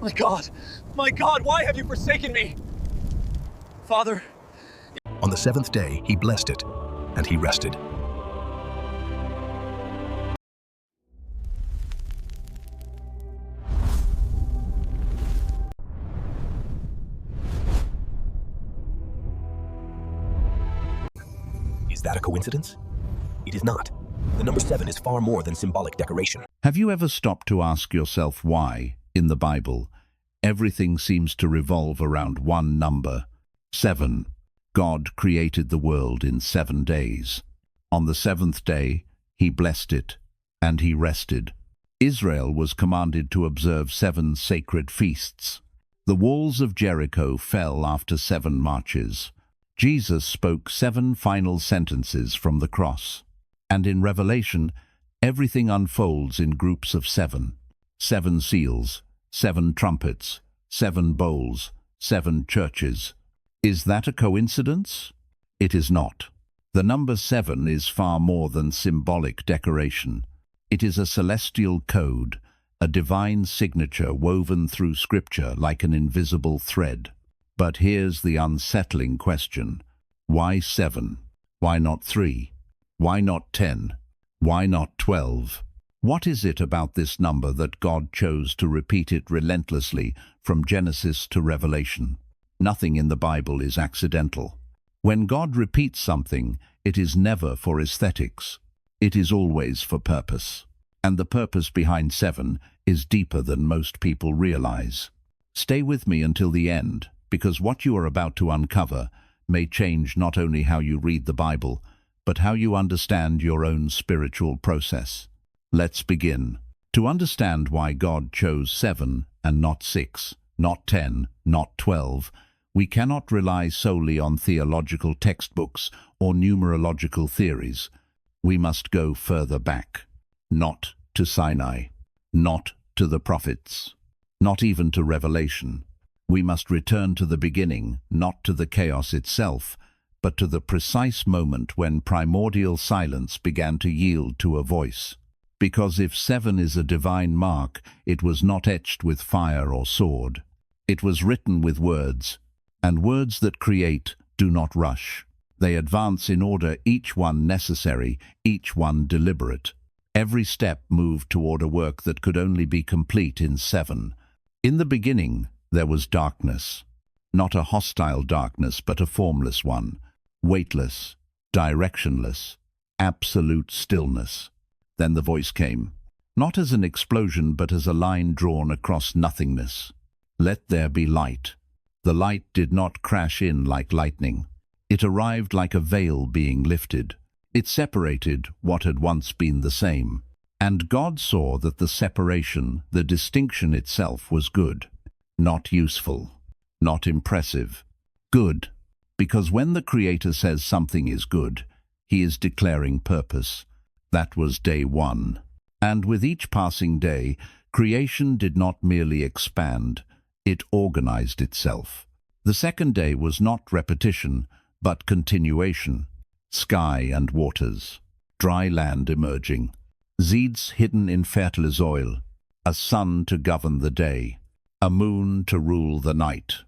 My God, why have you forsaken me? Father. On the seventh day, he blessed it, and he rested. Is that a coincidence? It is not. The number 7 is far more than symbolic decoration. Have you ever stopped to ask yourself why, in the Bible, everything seems to revolve around one number, 7? God created the world in 7 days. On the seventh day, he blessed it, and he rested. Israel was commanded to observe 7 sacred feasts. The walls of Jericho fell after 7 marches. Jesus spoke 7 final sentences from the cross. And in Revelation, everything unfolds in groups of 7. 7 seals, 7 trumpets, 7 bowls, 7 churches. Is that a coincidence? It is not. The number 7 is far more than symbolic decoration. It is a celestial code, a divine signature woven through Scripture like an invisible thread. But here's the unsettling question. Why 7? Why not 3? Why not 10? Why not 12? What is it about this number that God chose to repeat it relentlessly from Genesis to Revelation? Nothing in the Bible is accidental. When God repeats something, it is never for aesthetics. It is always for purpose. And the purpose behind 7 is deeper than most people realize. Stay with me until the end, because what you are about to uncover may change not only how you read the Bible, but how you understand your own spiritual process. Let's begin. To understand why God chose 7 and not 6, not 10, not 12, we cannot rely solely on theological textbooks or numerological theories. We must go further back. Not to Sinai, not to the prophets, not even to Revelation. We must return to the beginning, not to the chaos itself, but to the precise moment when primordial silence began to yield to a voice. Because if 7 is a divine mark, it was not etched with fire or sword. It was written with words, and words that create do not rush. They advance in order, each one necessary, each one deliberate. Every step moved toward a work that could only be complete in 7. In the beginning, there was darkness. Not a hostile darkness, but a formless one. Weightless, directionless, absolute stillness. Then the voice came, not as an explosion, but as a line drawn across nothingness. Let there be light. The light did not crash in like lightning. It arrived like a veil being lifted. It separated what had once been the same. And God saw that the separation, the distinction itself, was good. Not useful, not impressive. Good, because when the Creator says something is good, he is declaring purpose. That was day 1. And with each passing day, creation did not merely expand, it organized itself. The second day was not repetition, but continuation. Sky and waters, dry land emerging, seeds hidden in fertile soil, a sun to govern the day, a moon to rule the night,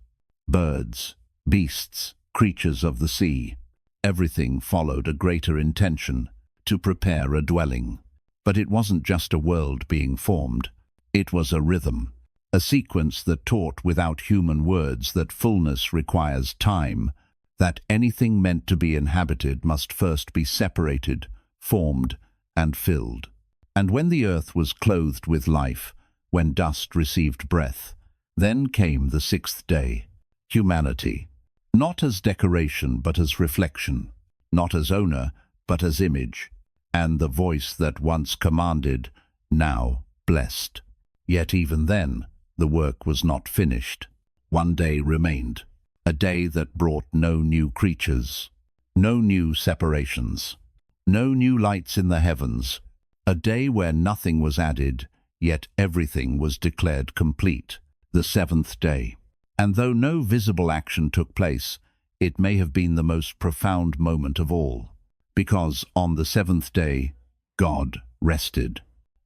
birds, beasts, creatures of the sea. Everything followed a greater intention, to prepare a dwelling. But it wasn't just a world being formed. It was a rhythm, a sequence that taught without human words that fullness requires time, that anything meant to be inhabited must first be separated, formed, and filled. And when the earth was clothed with life, when dust received breath, then came the 6th day, humanity, not as decoration but as reflection, not as owner but as image, and the voice that once commanded, now blessed. Yet even then, the work was not finished. One day remained, a day that brought no new creatures, no new separations, no new lights in the heavens, a day where nothing was added, yet everything was declared complete, the 7th day. And though no visible action took place, it may have been the most profound moment of all, because on the 7th day, God rested,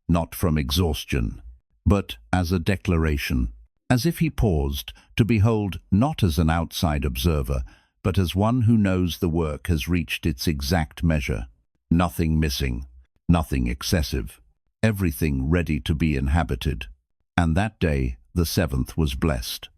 not from exhaustion, but as a declaration. as if he paused to behold not as an outside observer, but as one who knows the work has reached its exact measure. Nothing missing, nothing excessive, everything ready to be inhabited. And that day, the seventh, was blessed,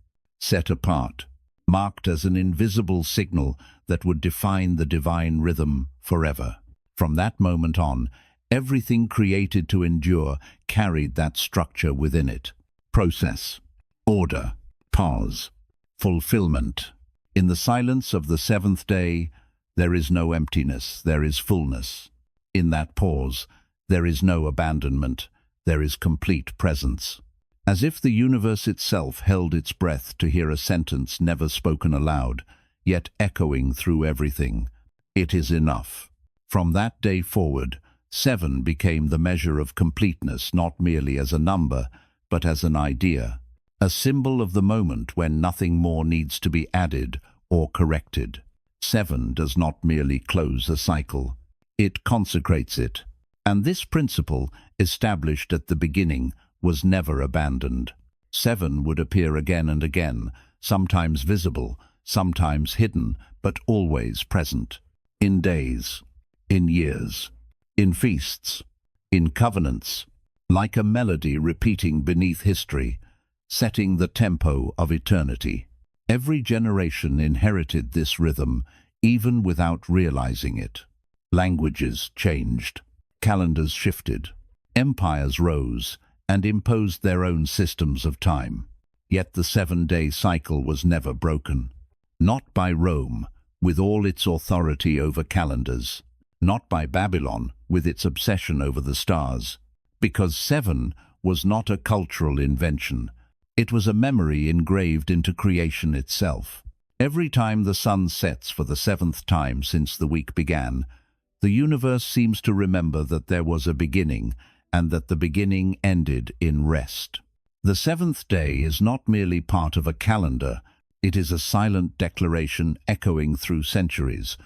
set apart, marked as an invisible signal that would define the divine rhythm forever. From that moment on, everything created to endure carried that structure within it. Process, order, pause, fulfillment. In the silence of the seventh day, there is no emptiness, there is fullness. In that pause, there is no abandonment, there is complete presence. As if the universe itself held its breath to hear a sentence never spoken aloud, yet echoing through everything. It is enough. From that day forward, 7 became the measure of completeness, not merely as a number, but as an idea, a symbol of the moment when nothing more needs to be added or corrected. 7 does not merely close a cycle, it consecrates it. And this principle, established at the beginning, was never abandoned. 7 would appear again and again, sometimes visible, sometimes hidden, but always present. In days, in years, in feasts, in covenants, like a melody repeating beneath history, setting the tempo of eternity. Every generation inherited this rhythm, even without realizing it. Languages changed, calendars shifted, empires rose, and imposed their own systems of time. Yet the 7-day cycle was never broken. Not by Rome, with all its authority over calendars. Not by Babylon, with its obsession over the stars. Because 7 was not a cultural invention. It was a memory engraved into creation itself. Every time the sun sets for the 7th time since the week began, the universe seems to remember that there was a beginning, and that the beginning ended in rest. The 7th day is not merely part of a calendar, it is a silent declaration echoing through centuries,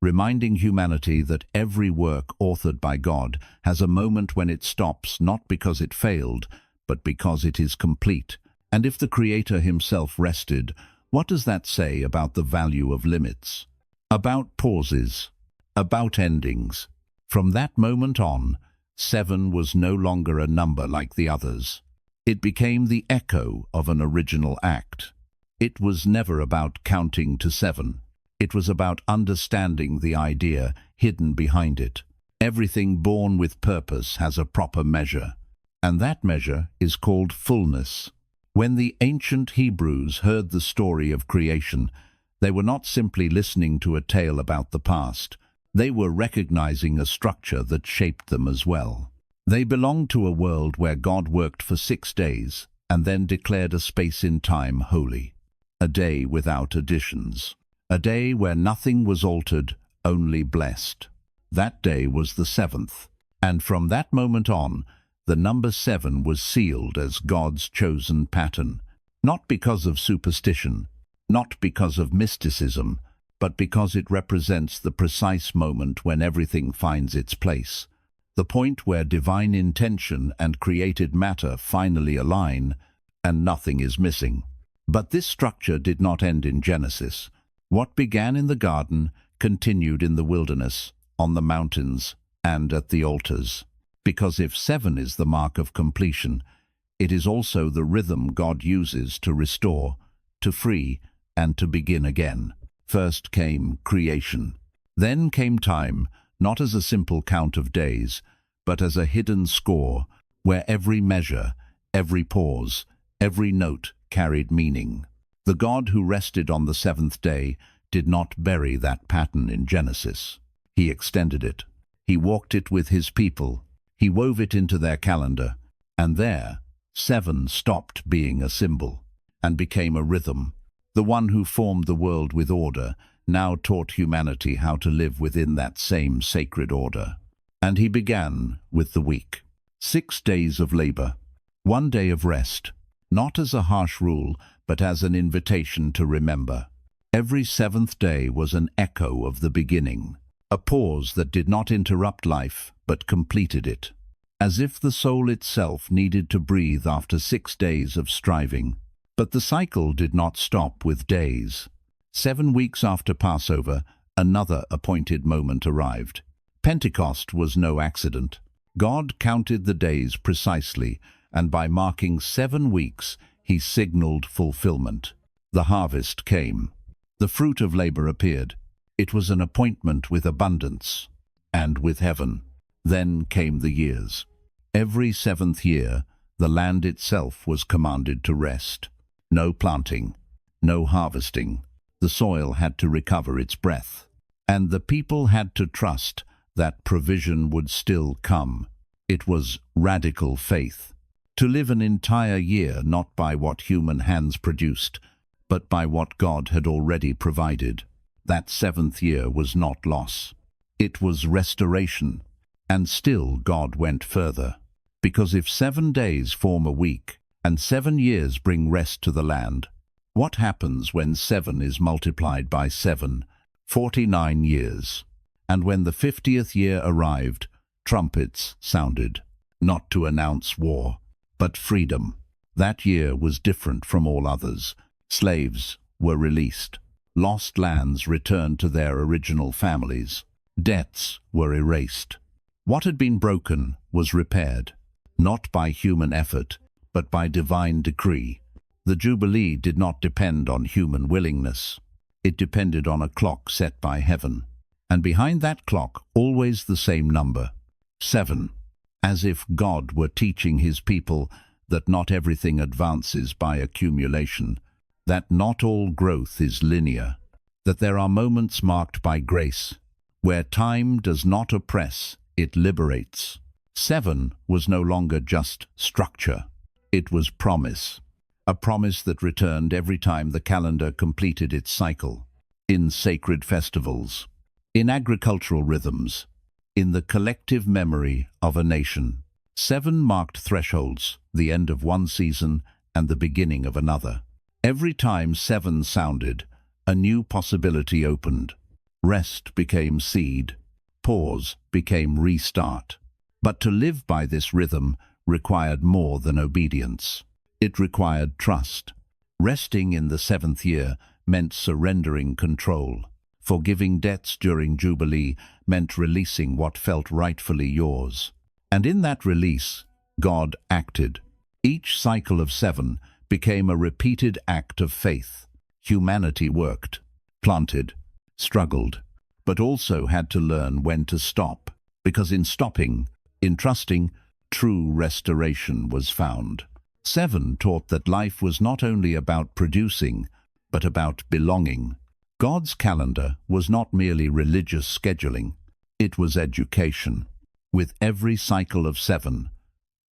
reminding humanity that every work authored by God has a moment when it stops, not because it failed, but because it is complete. And if the Creator himself rested, what does that say about the value of limits? About pauses, about endings. From that moment on, 7 was no longer a number like the others. It became the echo of an original act. It was never about counting to 7. It was about understanding the idea hidden behind it. Everything born with purpose has a proper measure, and that measure is called fullness. When the ancient Hebrews heard the story of creation, they were not simply listening to a tale about the past. They were recognizing a structure that shaped them as well. They belonged to a world where God worked for 6 days and then declared a space in time holy. A day without additions. A day where nothing was altered, only blessed. That day was the 7th, and from that moment on, the number 7 was sealed as God's chosen pattern. Not because of superstition, not because of mysticism, but because it represents the precise moment when everything finds its place, the point where divine intention and created matter finally align, and nothing is missing. But this structure did not end in Genesis. What began in the garden continued in the wilderness, on the mountains, and at the altars. Because if 7 is the mark of completion, it is also the rhythm God uses to restore, to free, and to begin again. First came creation. Then came time, not as a simple count of days, but as a hidden score, where every measure, every pause, every note carried meaning. The God who rested on the 7th day did not bury that pattern in Genesis. He extended it. He walked it with his people. He wove it into their calendar. And there, 7 stopped being a symbol and became a rhythm. The one who formed the world with order now taught humanity how to live within that same sacred order. And he began with the week. 6 days of labor, 1 day of rest, not as a harsh rule, but as an invitation to remember. Every 7th day was an echo of the beginning, a pause that did not interrupt life, but completed it. As if the soul itself needed to breathe after 6 days of striving. But the cycle did not stop with days. 7 weeks after Passover, another appointed moment arrived. Pentecost was no accident. God counted the days precisely, and by marking 7 weeks, he signaled fulfillment. The harvest came. The fruit of labor appeared. It was an appointment with abundance and with heaven. Then came the years. Every 7th year, the land itself was commanded to rest. No planting, no harvesting. The soil had to recover its breath. And the people had to trust that provision would still come. It was radical faith. To live an entire year not by what human hands produced, but by what God had already provided. That 7th year was not loss. It was restoration. And still God went further. Because if 7 days form a week, and 7 years bring rest to the land, what happens when 7 is multiplied by 7? 49 years. And when the 50th year arrived, trumpets sounded, not to announce war, but freedom. That year was different from all others. Slaves were released. Lost lands returned to their original families. Debts were erased. What had been broken was repaired, not by human effort, but by divine decree. The Jubilee did not depend on human willingness. It depended on a clock set by heaven. And behind that clock, always the same number, 7. As if God were teaching his people that not everything advances by accumulation, that not all growth is linear, that there are moments marked by grace, where time does not oppress, it liberates. 7 was no longer just structure. It was promise. A promise that returned every time the calendar completed its cycle. In sacred festivals, in agricultural rhythms, in the collective memory of a nation. 7 marked thresholds, the end of one season and the beginning of another. Every time 7 sounded, a new possibility opened. Rest became seed. Pause became restart. But to live by this rhythm required more than obedience. It required trust. Resting in the 7th year meant surrendering control. Forgiving debts during Jubilee meant releasing what felt rightfully yours. And in that release, God acted. Each cycle of 7 became a repeated act of faith. Humanity worked, planted, struggled, but also had to learn when to stop, because in stopping, in trusting, true restoration was found. 7 taught that life was not only about producing, but about belonging. God's calendar was not merely religious scheduling, it was education. With every cycle of 7,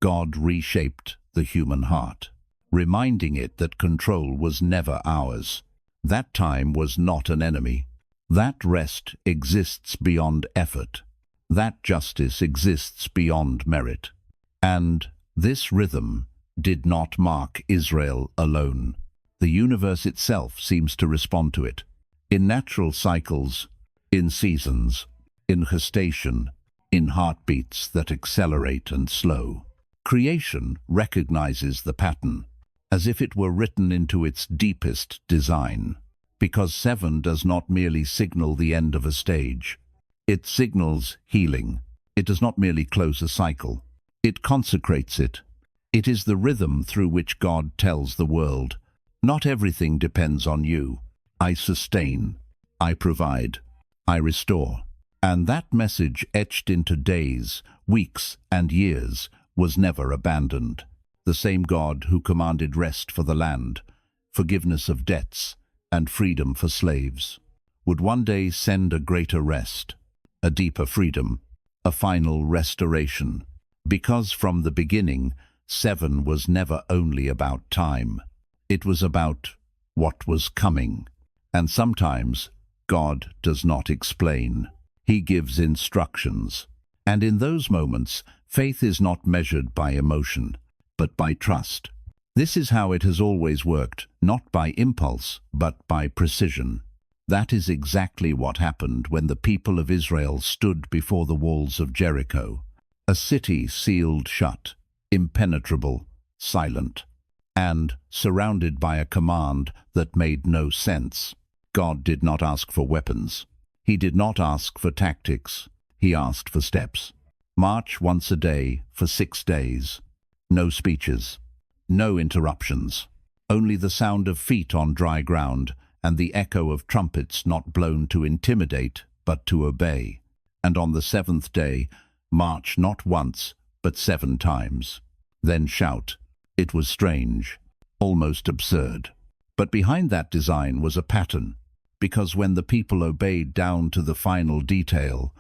God reshaped the human heart, reminding it that control was never ours. That time was not an enemy. That rest exists beyond effort. That justice exists beyond merit. And this rhythm did not mark Israel alone. The universe itself seems to respond to it. In natural cycles, in seasons, in gestation, in heartbeats that accelerate and slow. Creation recognizes the pattern, as if it were written into its deepest design. Because 7 does not merely signal the end of a stage. It signals healing. It does not merely close a cycle. It consecrates it. It is the rhythm through which God tells the world, not everything depends on you. I sustain. I provide. I restore. And that message, etched into days, weeks, and years, was never abandoned. The same God who commanded rest for the land, forgiveness of debts, and freedom for slaves, would one day send a greater rest, a deeper freedom, a final restoration. Because from the beginning, 7 was never only about time. It was about what was coming. And sometimes God does not explain. He gives instructions. And in those moments, faith is not measured by emotion, but by trust. This is how it has always worked, not by impulse, but by precision. That is exactly what happened when the people of Israel stood before the walls of Jericho. A city sealed shut, impenetrable, silent. and surrounded by a command that made no sense. God did not ask for weapons. He did not ask for tactics. He asked for steps. March once a day for 6 days. No speeches. No interruptions. Only the sound of feet on dry ground and the echo of trumpets not blown to intimidate but to obey. And on the 7th day, march not once but 7 times. Then shout. It was strange, almost absurd. But behind that design was a pattern, because when the people obeyed down to the final detail,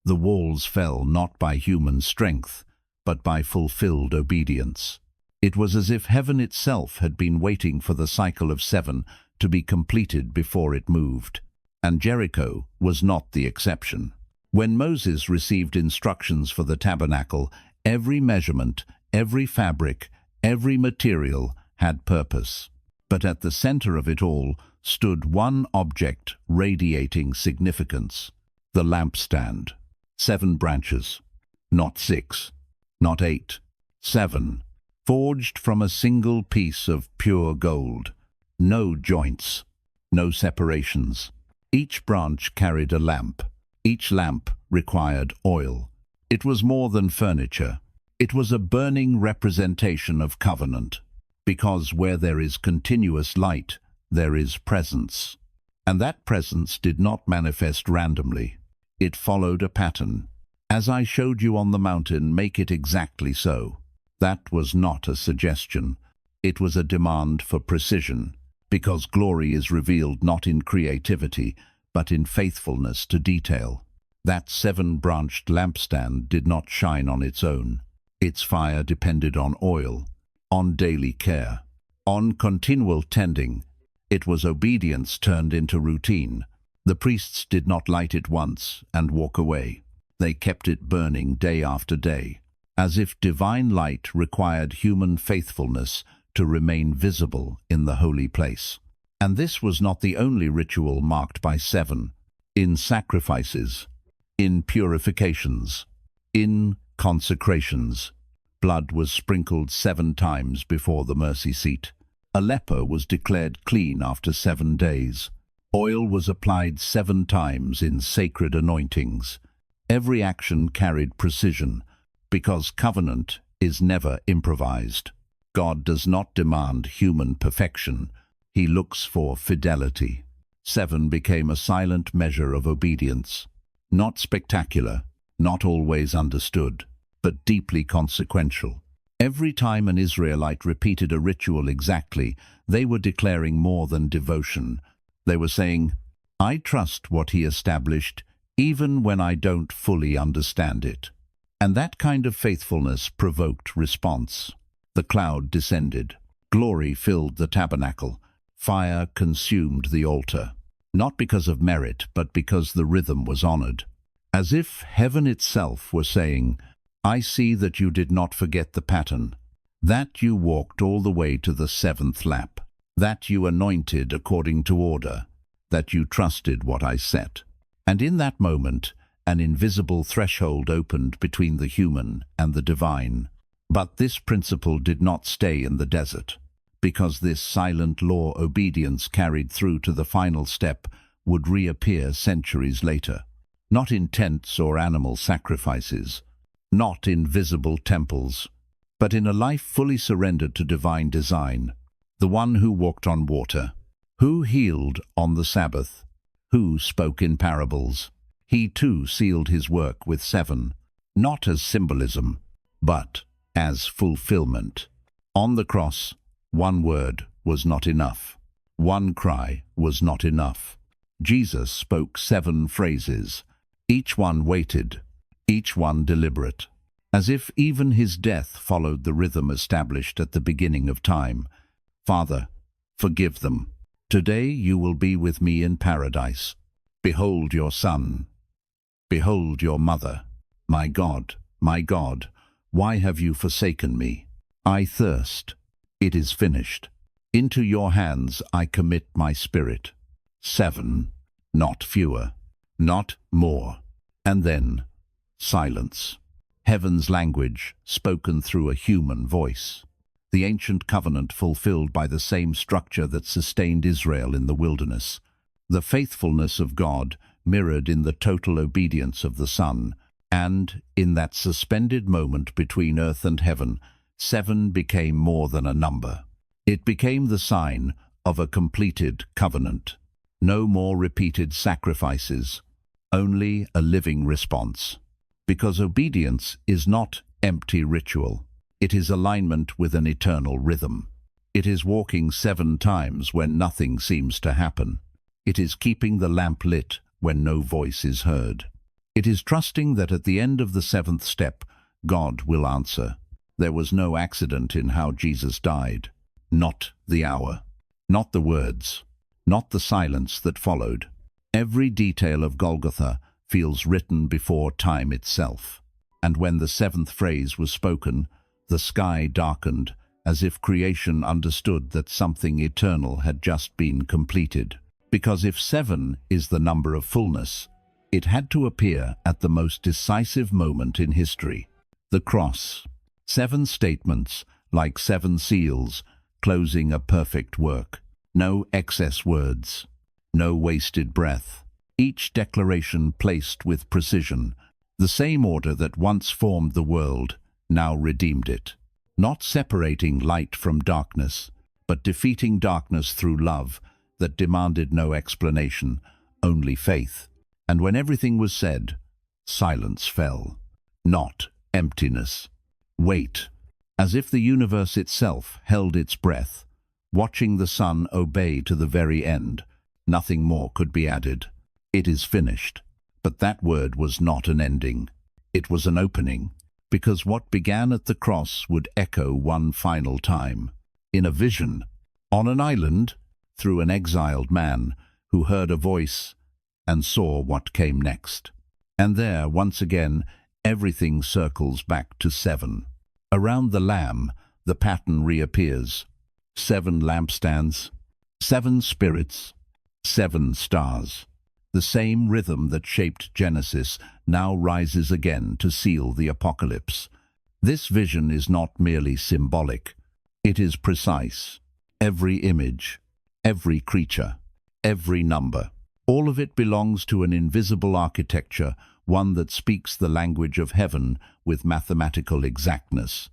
the walls fell not by human strength, but by fulfilled obedience. It was as if heaven itself had been waiting for the cycle of 7 to be completed before it moved. And Jericho was not the exception. When Moses received instructions for the tabernacle, every measurement, every fabric, every material had purpose. But at the center of it all stood one object radiating significance: the lampstand. 7 branches, not 6, not 8, 7, forged from a single piece of pure gold. No joints, no separations. Each branch carried a lamp. Each lamp required oil. It was more than furniture. It was a burning representation of covenant, because where there is continuous light, there is presence. And that presence did not manifest randomly. It followed a pattern. As I showed you on the mountain, make it exactly so. That was not a suggestion. It was a demand for precision, because glory is revealed not in creativity, but in faithfulness to detail. That 7-branched lampstand did not shine on its own. Its fire depended on oil, on daily care, on continual tending. It was obedience turned into routine. The priests did not light it once and walk away. They kept it burning day after day, as if divine light required human faithfulness to remain visible in the holy place. And this was not the only ritual marked by 7. In sacrifices, in purifications, in consecrations, blood was sprinkled 7 times before the mercy seat. A leper was declared clean after 7 days. Oil was applied 7 times in sacred anointings. Every action carried precision, because covenant is never improvised. God does not demand human perfection. He looks for fidelity. 7 became a silent measure of obedience. Not spectacular, not always understood, but deeply consequential. Every time an Israelite repeated a ritual exactly, they were declaring more than devotion. They were saying, I trust what he established, even when I don't fully understand it. And that kind of faithfulness provoked response. The cloud descended. Glory filled the tabernacle. Fire consumed the altar. Not because of merit, but because the rhythm was honored. As if heaven itself were saying, I see that you did not forget the pattern, that you walked all the way to the 7th lap, that you anointed according to order, that you trusted what I set. And in that moment, an invisible threshold opened between the human and the divine. But this principle did not stay in the desert, because this silent law obedience carried through to the final step would reappear centuries later. Not in tents or animal sacrifices, not in visible temples, but in a life fully surrendered to divine design. The one who walked on water, who healed on the Sabbath, who spoke in parables. He too sealed his work with 7, not as symbolism, but as fulfillment. On the cross, 1 word was not enough. 1 cry was not enough. Jesus spoke 7 phrases, each one weighted, each one deliberate, as if even his death followed the rhythm established at the beginning of time. Father, forgive them. Today you will be with me in paradise. Behold your son. Behold your mother. My God, why have you forsaken me? I thirst. It is finished. Into your hands I commit my spirit. 7, not fewer, not more. And then, silence. Heaven's language spoken through a human voice. the ancient covenant fulfilled by the same structure that sustained Israel in the wilderness. The faithfulness of God mirrored in the total obedience of the Son, and, in that suspended moment between earth and heaven, 7 became more than a number. It became the sign of a completed covenant. No more repeated sacrifices, only a living response. Because obedience is not empty ritual. It is alignment with an eternal rhythm. It is walking 7 times when nothing seems to happen. It is keeping the lamp lit when no voice is heard. It is trusting that at the end of the 7th step, God will answer. There was no accident in how Jesus died. Not the hour, not the words, not the silence that followed. Every detail of Golgotha feels written before time itself. And when the 7th phrase was spoken, the sky darkened, as if creation understood that something eternal had just been completed. Because if 7 is the number of fullness, it had to appear at the most decisive moment in history. The cross. 7 statements, like 7 seals, closing a perfect work. No excess words, no wasted breath. Each declaration placed with precision. The same order that once formed the world now redeemed it. Not separating light from darkness, but defeating darkness through love that demanded no explanation, only faith. And when everything was said, silence fell. Not emptiness. Wait, as if the universe itself held its breath, watching the Son obey to the very end. Nothing more could be added. It is finished. But that word was not an ending. It was an opening, because what began at the cross would echo one final time. In a vision, on an island, through an exiled man who heard a voice and saw what came next. And there, once again, everything circles back to 7. Around the Lamb, the pattern reappears. 7 lampstands, 7 spirits, 7 stars. The same rhythm that shaped Genesis now rises again to seal the apocalypse. This vision is not merely symbolic. It is precise. Every image, every creature, every number. All of it belongs to an invisible architecture, one that speaks the language of heaven with mathematical exactness.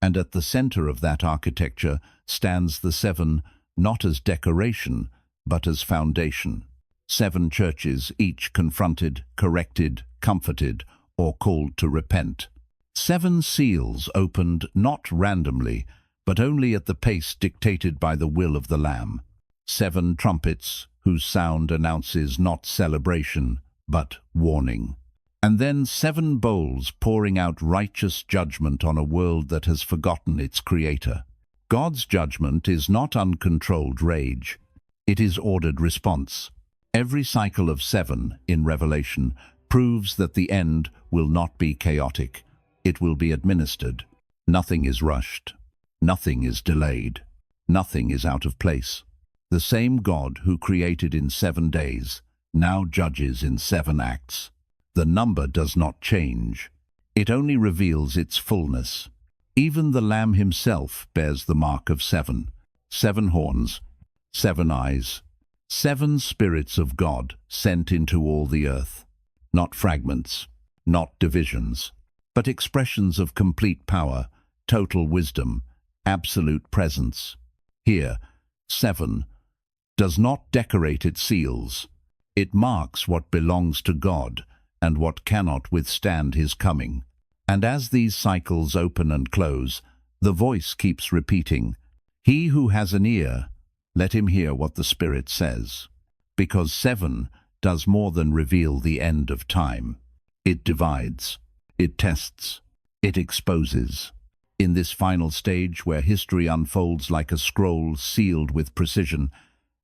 And at the center of that architecture stands the 7, not as decoration, but as foundation. 7 churches, each confronted, corrected, comforted, or called to repent. 7 seals opened not randomly, but only at the pace dictated by the will of the Lamb. 7 trumpets, whose sound announces not celebration, but warning. And then 7 bowls pouring out righteous judgment on a world that has forgotten its Creator. God's judgment is not uncontrolled rage. It is ordered response. Every cycle of 7 in Revelation proves that the end will not be chaotic. It will be administered. Nothing is rushed. Nothing is delayed. Nothing is out of place. The same God who created in 7 days now judges in 7 acts. The number does not change. It only reveals its fullness. Even the Lamb himself bears the mark of 7. 7 horns, 7 eyes, 7 spirits of God sent into all the earth. Not fragments, not divisions, but expressions of complete power, total wisdom, absolute presence. Here, 7 does not decorate its seals. It marks what belongs to God and what cannot withstand his coming. And as these cycles open and close, the voice keeps repeating, "He who has an ear, let him hear what the Spirit says." Because 7 does more than reveal the end of time. It divides, it tests, it exposes. In this final stage where history unfolds like a scroll sealed with precision,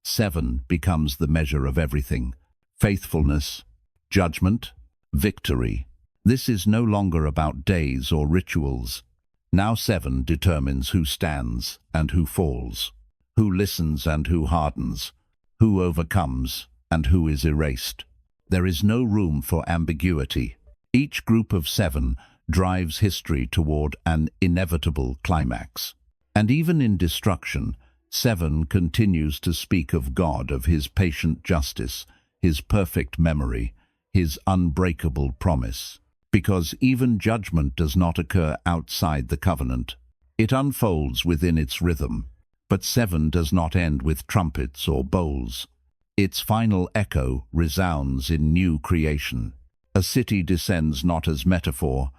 7 becomes the measure of everything. Faithfulness, judgment, victory. This is no longer about days or rituals. Now 7 determines who stands and who falls, who listens and who hardens, who overcomes and who is erased. There is no room for ambiguity. Each group of 7 drives history toward an inevitable climax. And even in destruction, 7 continues to speak of God, of his patient justice, his perfect memory, his unbreakable promise. Because even judgment does not occur outside the covenant. It unfolds within its rhythm. But 7 does not end with trumpets or bowls. Its final echo resounds in new creation. A city descends not as metaphor,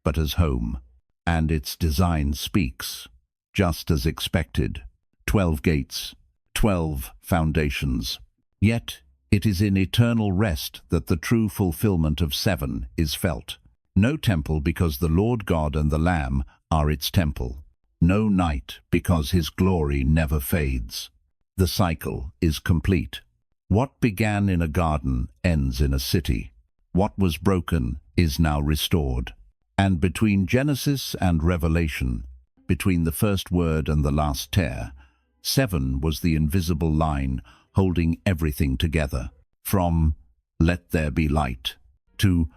but as home. And its design speaks, just as expected. 12 gates, 12 foundations. Yet it is in eternal rest that the true fulfillment of 7 is felt. No temple, because the Lord God and the Lamb are its temple. No night, because his glory never fades. The cycle is complete. What began in a garden ends in a city. What was broken is now restored. And between Genesis and Revelation, between the first word and the last tear, 7 was the invisible line holding everything together. From "Let there be light" to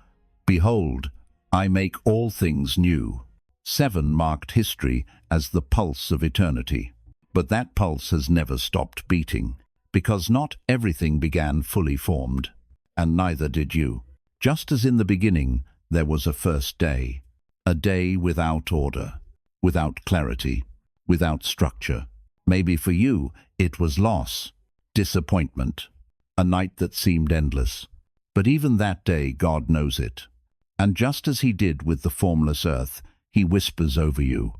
"Behold, I make all things new." 7 marked history as the pulse of eternity. But that pulse has never stopped beating, because not everything began fully formed, and neither did you. Just as in the beginning there was a first day, a day without order, without clarity, without structure. Maybe for you it was loss, disappointment, a night that seemed endless. But even that day God knows it. And just as he did with the formless earth, he whispers over you,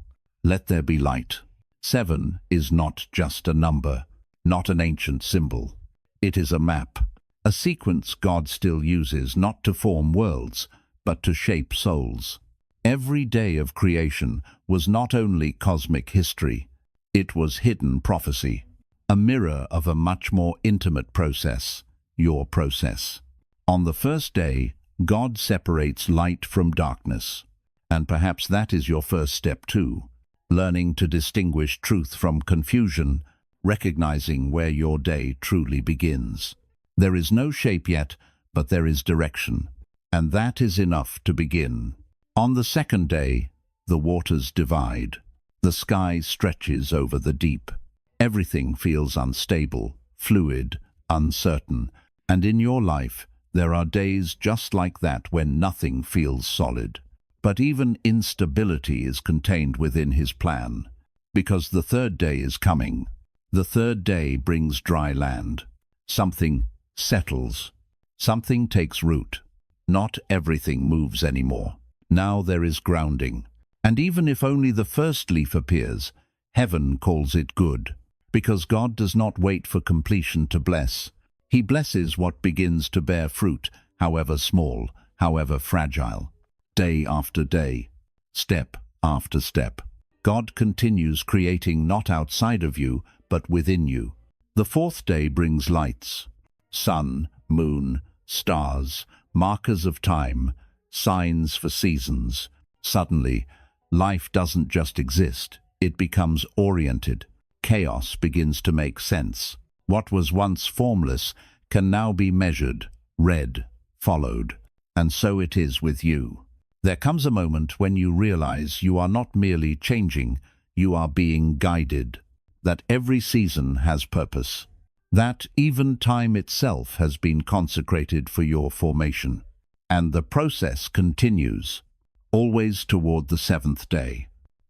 "Let there be light." 7 is not just a number, not an ancient symbol. It is a map, a sequence God still uses not to form worlds, but to shape souls. Every day of creation was not only cosmic history, it was hidden prophecy, a mirror of a much more intimate process, your process. On the first day, God separates light from darkness. And perhaps that is your first step too, learning to distinguish truth from confusion, recognizing where your day truly begins. There is no shape yet, but there is direction, and that is enough to begin. On the second day, the waters divide. The sky stretches over the deep. Everything feels unstable, fluid, uncertain, and in your life, there are days just like that when nothing feels solid. But even instability is contained within his plan, because the third day is coming. The third day brings dry land. Something settles. Something takes root. Not everything moves anymore. Now there is grounding. And even if only the first leaf appears, heaven calls it good, because God does not wait for completion to bless. He blesses what begins to bear fruit, however small, however fragile. Day after day, step after step, God continues creating not outside of you, but within you. The fourth day brings lights, sun, moon, stars, markers of time, signs for seasons. Suddenly, life doesn't just exist, it becomes oriented. Chaos begins to make sense. What was once formless can now be measured, read, followed. And so it is with you. There comes a moment when you realize you are not merely changing, you are being guided. That every season has purpose. That even time itself has been consecrated for your formation. And the process continues, always toward the seventh day.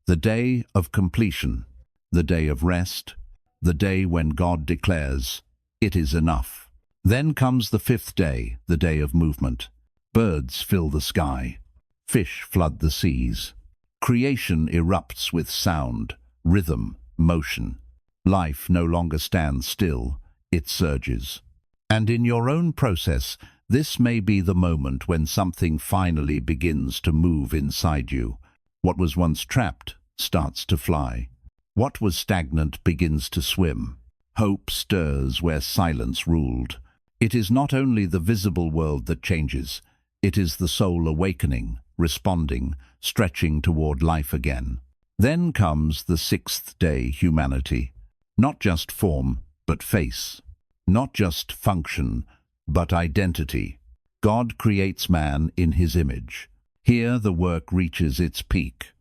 The day of completion, the day of rest, the day when God declares, "It is enough." Then comes the fifth day, the day of movement. Birds fill the sky. Fish flood the seas. Creation erupts with sound, rhythm, motion. Life no longer stands still, it surges. And in your own process, this may be the moment when something finally begins to move inside you. What was once trapped starts to fly. What was stagnant begins to swim. Hope stirs where silence ruled. It is not only the visible world that changes, it is the soul awakening, responding, stretching toward life again. Then comes the sixth day humanity. Not just form, but face. Not just function, but identity. God creates man in his image. Here the work reaches its peak.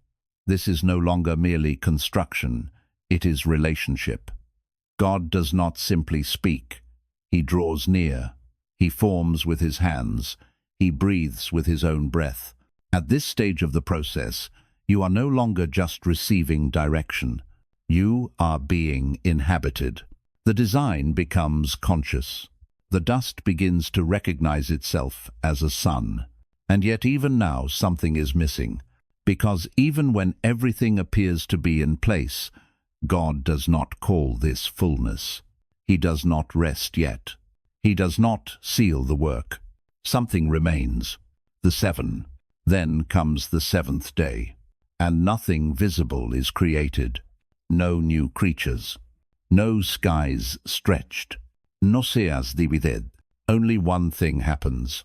This is no longer merely construction. It is relationship. God does not simply speak. He draws near. He forms with his hands. He breathes with his own breath. At this stage of the process, you are no longer just receiving direction. You are being inhabited. The design becomes conscious. The dust begins to recognize itself as a sun. And yet even now something is missing. Because even when everything appears to be in place, God does not call this fullness. He does not rest yet. He does not seal the work. Something remains. The 7. Then comes the 7th day. And nothing visible is created. No new creatures. No skies stretched. No seas divided. Only one thing happens.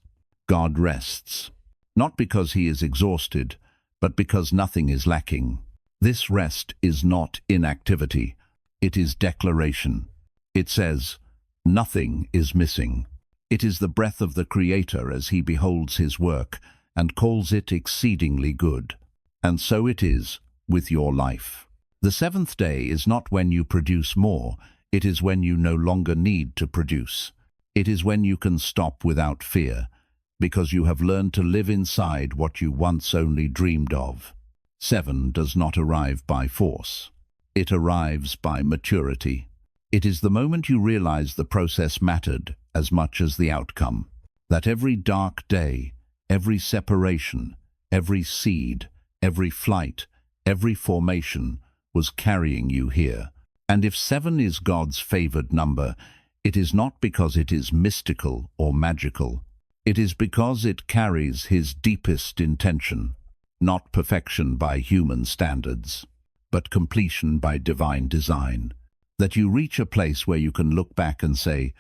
God rests. Not because he is exhausted, but because nothing is lacking. This rest is not inactivity. It is declaration. It says, nothing is missing. It is the breath of the Creator as he beholds his work and calls it exceedingly good. And so it is with your life. The 7th day is not when you produce more. It is when you no longer need to produce. It is when you can stop without fear, because you have learned to live inside what you once only dreamed of. 7 does not arrive by force. It arrives by maturity. It is the moment you realize the process mattered as much as the outcome. That every dark day, every separation, every seed, every flight, every formation was carrying you here. And if 7 is God's favored number, it is not because it is mystical or magical. It is because it carries his deepest intention, not perfection by human standards, but completion by divine design. That you reach a place where you can look back and say,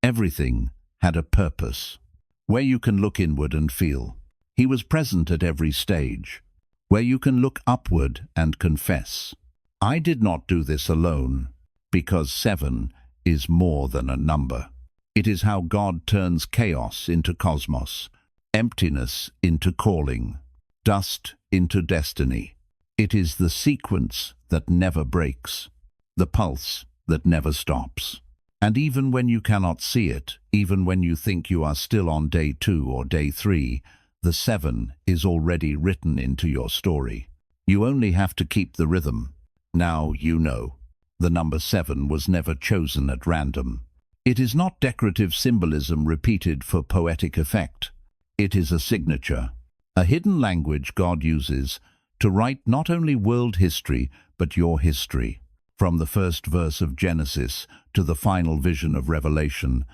everything had a purpose. Where you can look inward and feel, he was present at every stage. Where you can look upward and confess, I did not do this alone, because 7 is more than a number. It is how God turns chaos into cosmos, emptiness into calling, dust into destiny. It is the sequence that never breaks, the pulse that never stops. And even when you cannot see it, even when you think you are still on day 2 or day 3, the 7 is already written into your story. You only have to keep the rhythm. Now you know. The number 7 was never chosen at random. It is not decorative symbolism repeated for poetic effect. It is a signature, a hidden language God uses to write not only world history, but your history. From the first verse of Genesis to the final vision of Revelation,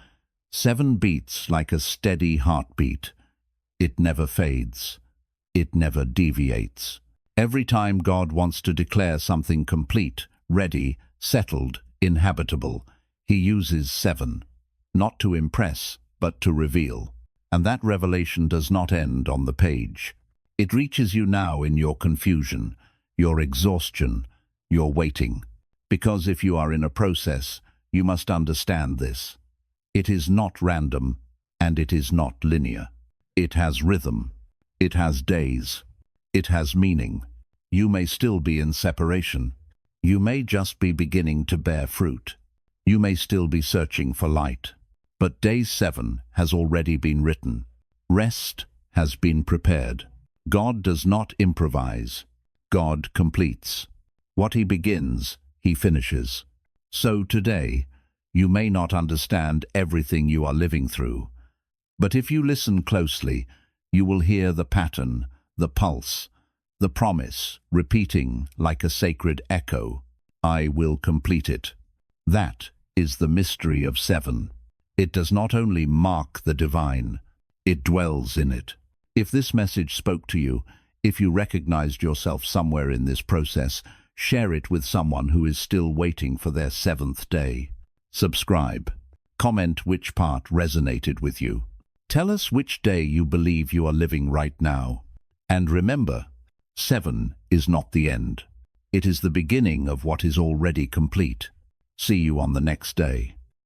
7 beats like a steady heartbeat. It never fades. It never deviates. Every time God wants to declare something complete, ready, settled, inhabitable, he uses 7, not to impress, but to reveal. And that revelation does not end on the page. It reaches you now in your confusion, your exhaustion, your waiting. Because if you are in a process, you must understand this. It is not random, and it is not linear. It has rhythm. It has days. It has meaning. You may still be in separation. You may just be beginning to bear fruit. You may still be searching for light. But day 7 has already been written. Rest has been prepared. God does not improvise. God completes. What he begins, he finishes. So today, you may not understand everything you are living through. But if you listen closely, you will hear the pattern, the pulse, the promise, repeating like a sacred echo, I will complete it. That is the mystery of 7. It does not only mark the divine, it dwells in it. If this message spoke to you, if you recognized yourself somewhere in this process, share it with someone who is still waiting for their 7th day. Subscribe. Comment which part resonated with you. Tell us which day you believe you are living right now. And remember, 7 is not the end. It is the beginning of what is already complete. See you on the next day.